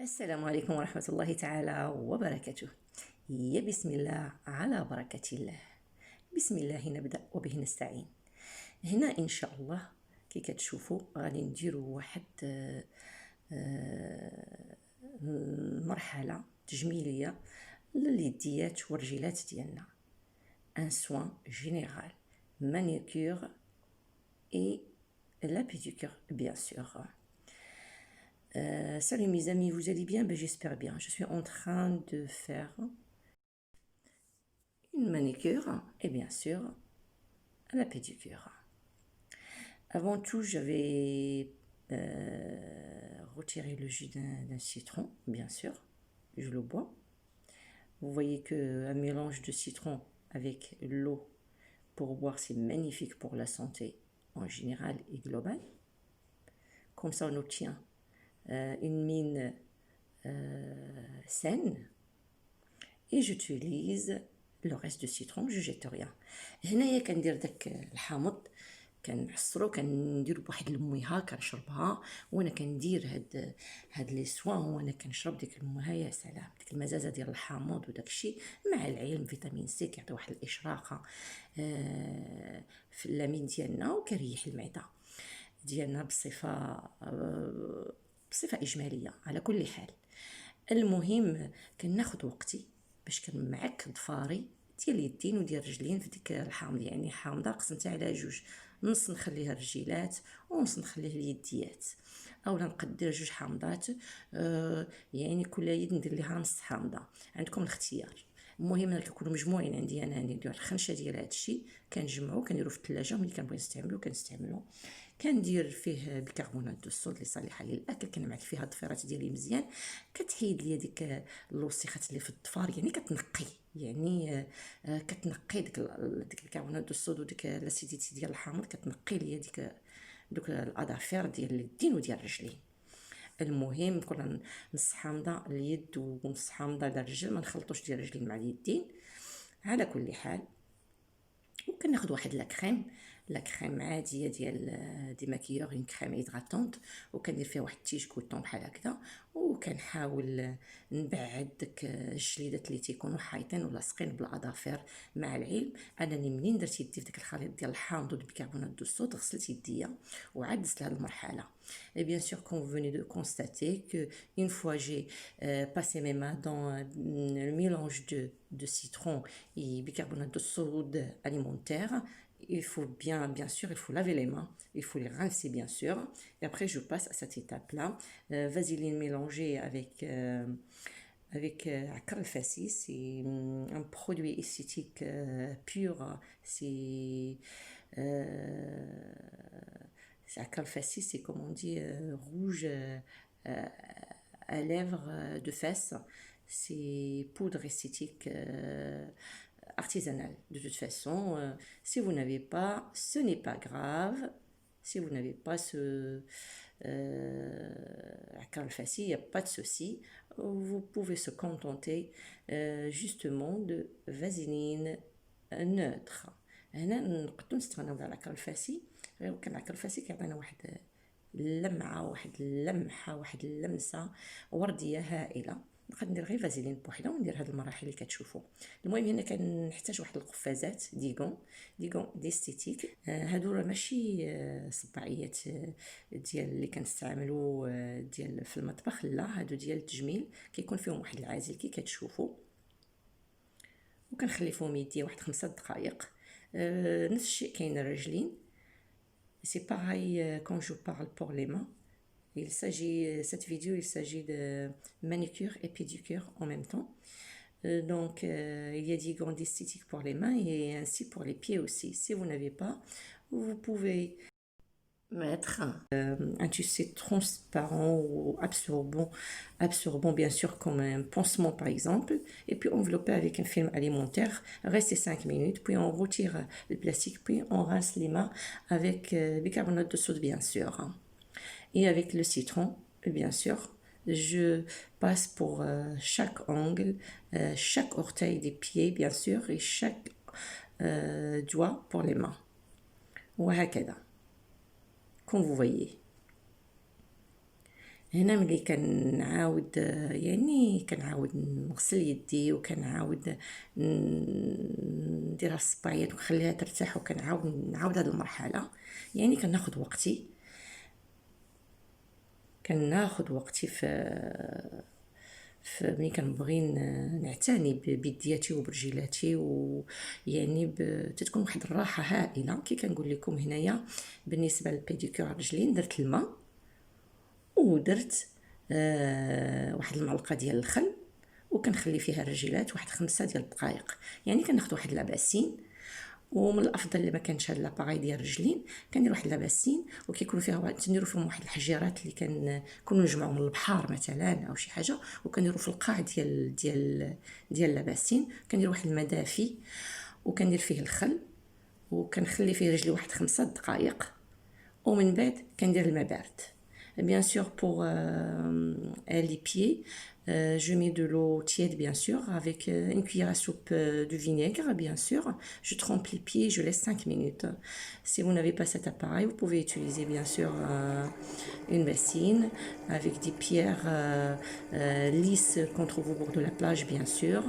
السلام عليكم ورحمة الله تعالى وبركاته. يا بسم الله على بركة الله. بسم الله نبدأ وبه نستعين. هنا إن شاء الله كي كتشوفوا غادي نديروا واحد مرحلة تجميلية لليديات والرجلات ديالنا. ان سوان جينيرال مانيكير et la pédicure bien sûr. Salut mes amis, vous allez bien? J'espère bien. Je suis en train de faire une manicure et bien sûr la pédicure. Avant tout, j'avais retiré le jus d'un citron, bien sûr. Je le bois. Vous voyez qu'un mélange de citron avec l'eau pour boire, c'est magnifique pour la santé en général et globale. Comme ça, on obtient une mine saine. Et j'utilise le reste de citron, je jette rien. هنايا كندير داك الحامض كنعصرو كندير بواحد الميها كنشربها، وانا كندير هاد لي سوان وانا كنشرب ديك الميها. يا سلام، ديك المزازه ديال الحامض وداك الشيء مع العلم فيتامين سي كيعطي واحد الاشراقه في اللامين ديالنا وكيريح المعده ديالنا بصفه اجماليه. على كل حال، المهم كناخد وقتي باش كنمعك ضفاري ديال اليدين وديال الرجلين في ديك الحامض. يعني حامضه قسمتها على جوج، نص نخليها الرجيلات ونص نخليه اليديات، اولا نقدر جوج حامضات. يعني كل يد ندير ليها نص حامضه، عندكم الاختيار. المهم انا كيكونوا مجموعين عندي، انا ندير الخنشه ديال هذا الشيء كنجمعو كنديرو في الثلاجه، ملي كنبغي كنستعملو. كندير فيه بيكربونات دو الصود اللي صالحه للاكل، كنمعك فيها الضفيرات ديالي مزيان، كتحيد ليا ديك الوسيخات اللي في الضفار، يعني كتنقي، يعني كتنقي ديك البيكربونات دو الصود وديك لاسيديتي ديال الحامض، كتنقي ليا دوك الاظافير ديال اليدين وديال الرجلين. المهم كل نص حامضه اليد ونص حامضه للرجل، ما نخلطوش ديال الرجلين مع اليدين. على كل حال، وكناخذ واحد لا كريم عاديه دي ماكيور، اون كريم هيدراتونت، وكندير فيها واحد تيج كوتون بحال هكذا، وكنحاول نبعد داك الجليدات اللي تيكونوا حايطين ولاصقين بالاظافر. مع العلم انني منين درت يدي في داك الخليط ديال الحامض والبيكربونات دو الصود غسلت يديا وعاد دزت لهاد المرحله. Et bien sûr, comme vous venez de constater que une fois j'ai passé mes mains dans le mélange de citron et bicarbonate de soude alimentaire, il faut bien sûr, il faut laver les mains, il faut les rincer bien sûr. Et après, je passe à cette étape-là. Vaseline mélangée avec Akar al-Fassi, c'est un produit esthétique pur. C'est Akar al-Fassi, c'est comme on dit rouge à lèvres de fesses. C'est poudre esthétique artisanale. De toute façon, si vous n'avez pas, ce n'est pas grave. Si vous n'avez pas ce Akar al-Fassi, il n'y a pas de souci. Vous pouvez se contenter justement de vaseline neutre. هنا نقدروا نستغناو على العكر الفاسي، غير كان العكر الفاسي كيعطينا واحد اللمعه، واحد اللمحه، واحد اللمسه ورديه هائله. نقدر ندير غير فازيلين بوحده وندير هاد المراحل اللي كتشوفوا. المهم هنا كنحتاج واحد القفازات ديغون ديستيتيك. هادو راه ماشي صباعيات ديال اللي كنستعملوا ديال في المطبخ، لا هادو ديال التجميل، كيكون فيهم واحد العازل كي كتشوفوا، وكنخلي فيهم يدي واحد 5 دقائق. نفس الشيء كاين الرجلين. C'est pareil quand je parle pour les mains. Cette vidéo, il s'agit de manicure et pédicure en même temps. Donc, il y a des gants esthétiques pour les mains et ainsi pour les pieds aussi. Si vous n'avez pas, vous pouvez mettre un tissu transparent ou absorbant bien sûr, comme un pansement par exemple, et puis envelopper avec un film alimentaire, rester 5 minutes, puis on retire le plastique, puis on rince les mains avec bicarbonate de soude bien sûr, et avec le citron bien sûr. Je passe pour chaque angle, chaque orteil des pieds bien sûr, et chaque doigt pour les mains. وهكذا. Comme vous voyez. هنا ملي كنعاود يعني كنعاود نغسل يدي وكنعاود نديرها في الصباعيات ونخليها ترتاح نعاود هذه المرحله. يعني كناخذ وقتي في ملي كنبغي نعتني بيدياتي وبرجيلاتي، ويعني تتكون واحد الراحه هائله. كي كنقول لكم هنايا بالنسبه للبيديكور رجلين، درت الماء ودرت واحد المعلقه ديال الخل، وكنخلي فيها الرجيلات واحد 5 ديال الدقائق. يعني كناخذ واحد لاباسين، ومن الافضل اللي ما كانش هاد لاباغي ديال الرجلين كندير واحد لاباسين وكيكون فيها نديروا فيهم واحد الحجيرات اللي كنكونوا نجمعوا من البحر مثلا او شي حاجه، وكنديروا في القاع ديال لاباسين. كندير واحد الماء دافي وكندير فيه الخل وكنخلي فيه رجلي واحد 5 دقائق، ومن بعد كندير الماء بارد. Bien sûr, pour les pieds, je mets de l'eau tiède, bien sûr, avec une cuillère à soupe de vinaigre, bien sûr. Je trempe les pieds, je laisse 5 minutes. Si vous n'avez pas cet appareil, vous pouvez utiliser, bien sûr, une bassine avec des pierres lisses contre vos bords de la plage, bien sûr.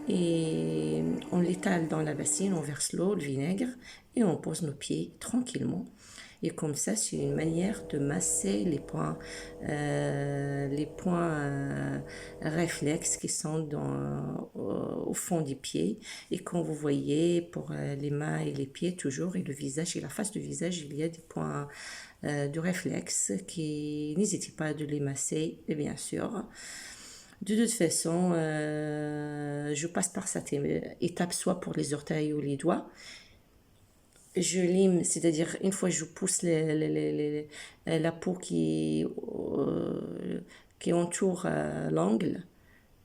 Et on l'étale dans la bassine, on verse l'eau, le vinaigre, et on pose nos pieds tranquillement. Et comme ça, c'est une manière de masser les points réflexes qui sont au fond des pieds. Et comme vous voyez, pour les mains et les pieds toujours, et le visage et la face du visage, il y a des points de réflexe qui n'hésitez pas de les masser, et bien sûr. De toute façon, je passe par cette étape soit pour les orteils ou les doigts. Je lime, c'est-à-dire une fois je pousse la peau qui entoure l'angle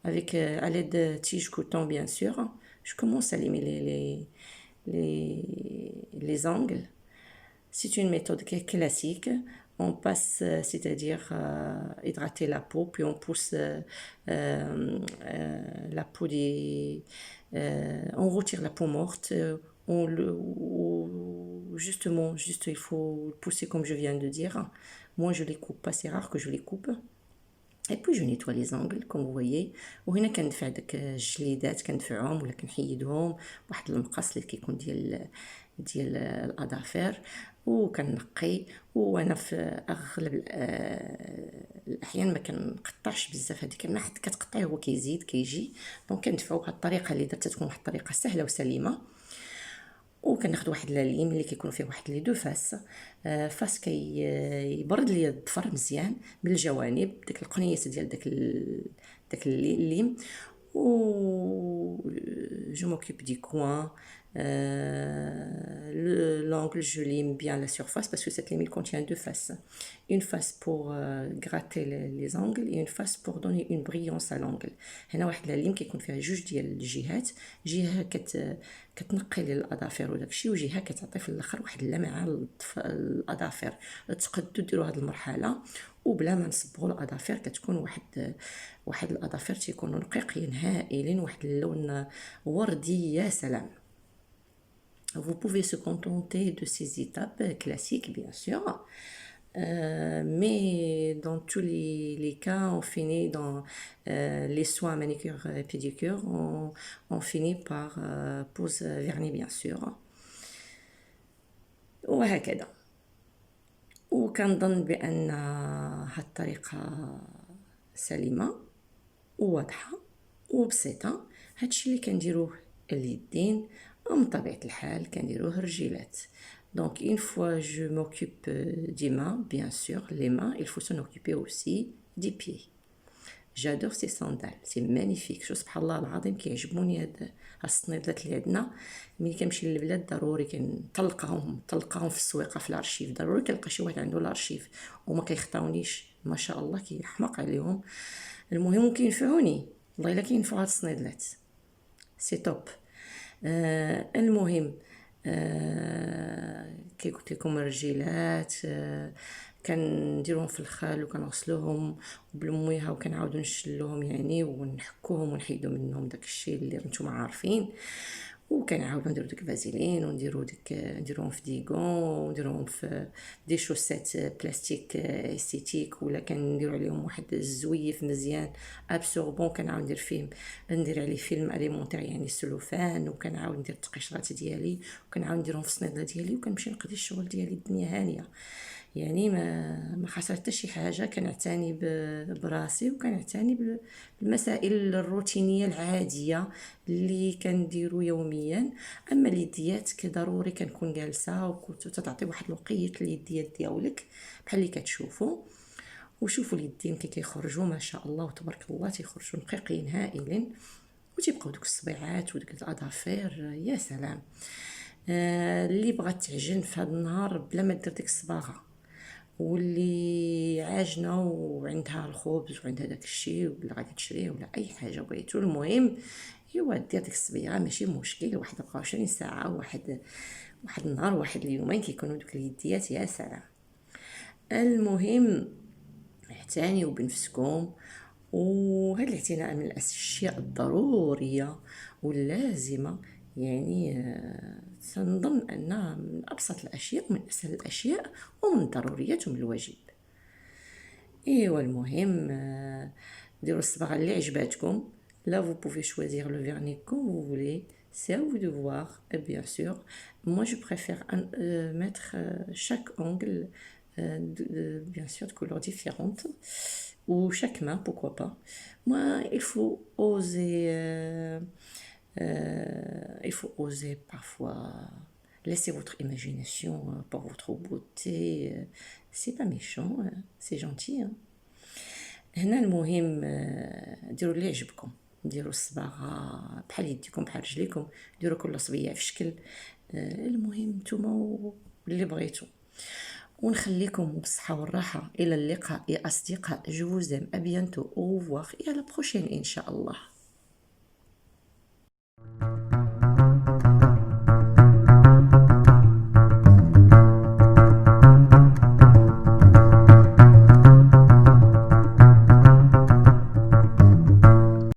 avec à l'aide de tige coton, bien sûr. Je commence à limer les angles. C'est une méthode classique. On passe, c'est-à-dire hydrater la peau, puis on pousse la peau on retire la peau morte. Justement, il faut pousser comme je viens de dire. Moi, je les coupe pas, c'est rare que je les coupe. Et puis je nettoie les angles comme vous voyez. وهنا كندفع داك الجليدات كندفعهم ولا كنحيدهم بواحد المقص اللي كيكون ديال الاظافر، وكنقي. وانا في اغلب الاحيان ما كنقطعش بزاف هذيك الماء، حيت كتقطعيه هو كيزيد كيجي. دونك كندفعو بهذه الطريقه اللي درتها، تكون واحد الطريقه سهله وسليمه. وكناخذ واحد الليم اللي كيكون فيه واحد لي دو فاس يبرد لي الضفر مزيان من الجوانب، داك القنيات ديال داك الليم. و je m'occupe du coin, l'angle, je lime bien la surface parce que cette lime il contient 2 faces, une face pour gratter les angles et une face pour donner une brillance à l'angle. هنا واحد لا ليم كيكون فيها جوج ديال الجهات، جهه كتنقي للاظافر وداكشي، وجهه كتعطي في الاخر واحد اللمعه للاظافر. تقدروا ديروا هذه المرحله وبلا ما نصبغوا الاظافر، كتكون واحد الاظافر تيكونوا نقيقين هائلين، واحد اللون وردي يا سلام. Vous pouvez se contenter de ces étapes classiques, bien sûr. Mais dans tous les cas, on finit dans les soins manicure et pédicure, on finit par pose vernis, bien sûr. وهكذا. وكنظن بأن هاد الطريقة سليمة وواضحة وبسيطة. هادشي اللي كنديروه اليدين، ومن طبيعة الحال كنديروه الرجيلات. Donc une fois je m'occupe des mains, bien sûr, les mains, il faut s'en occuper aussi des pieds. J'adore ces sandales, c'est magnifique. شو سبحان الله العظيم كيعجبوني هاد السنيدات اللي عندنا. ملي كنمشي للبلاد ضروري كنطلقهم في السويقه في الارشيف، ضروري كنلقى شي واحد عنده الارشيف وما كيخطاونيش، ما شاء الله كيحماق عليهم. المهم كينفعوني، والله الا كينفعوا هاد السنيدات، سي توب. المهم كي قلت لكم الرجيلات كنديرهم في الخل وكنغسلوهم بالمويه وكنعاودو نشلوهم يعني ونحكوهم ونحيدو منهم داك الشيء اللي نتوما عارفين. وكنعاودو نديرو ديك فازيلين ونديرو ديك نديروهم في ديغون ونديروهم في دي شوسات بلاستيك استيتيك، ولا كنديرو عليهم واحد الزويف مزيان ابسوربون كنعاود ندير عليه فيلم اليمونتير يعني السلوفان، وكنعاود ندير التقشرات ديالي وكنعاود نديرهم في الصنيدله ديالي وكنمشي نقضي الشغل ديالي. الدنيا هانيه يعني ما خسرت حتى شي حاجه. كنعتني براسي وكنعتني بالمسائل الروتينيه العاديه اللي كنديرو يوميا. اما اليديات كضروري كنكون جالسه وكنت تعطي واحد الوقيت لليديات ديالك بحال اللي كتشوفوا. وشوفوا اليدين كي كيخرجوا ما شاء الله وتبارك الله، تيخرجوا نقيقين هائلين، وتيبقاو دوك الصبيعات ودوك الاظافر يا سلام. اللي بغات تعجن في هذا النهار بلا ما دير ديك الصباغه، واللي عاجنه وعندها الخبز وعندها داك الشيء ولا غادي تشريه ولا اي حاجه بغيتو، المهم ايوا دير ديك الصبيغه ماشي مشكل. واحد 24 ساعه، واحد النهار، واحد اليومين كيكونوا دوك اليديات يا سلام. المهم اعتنيوا بنفسكم، وهذا الاعتناء من الاشياء الضروريه واللازمه. يعني سنظن انها من ابسط الاشياء ومن اسهل الاشياء ومن الضروريات ومن الواجب. ايوا المهم ديروا الصباغه اللي عجباتكم. Là, vous pouvez choisir le vernis comme vous voulez. C'est à vous de voir, bien sûr. Moi, je préfère mettre chaque ongle, bien sûr, de couleurs différentes. Ou chaque main, pourquoi pas. Moi, il faut oser parfois. Laissez votre imagination pour votre beauté. C'est pas méchant, c'est gentil. هنا المهم ديروا اللي يعجبكم. ديروا الصباغه بحال يديكم بحال رجليكم، ديروا كل صبيعه في شكل. المهم نتوما اللي بغيتو. ونخليكم بالصحه والراحه. الى اللقاء يا اصدقاء. جو vous aime. à bientôt. au revoir et à la prochaine ان شاء الله.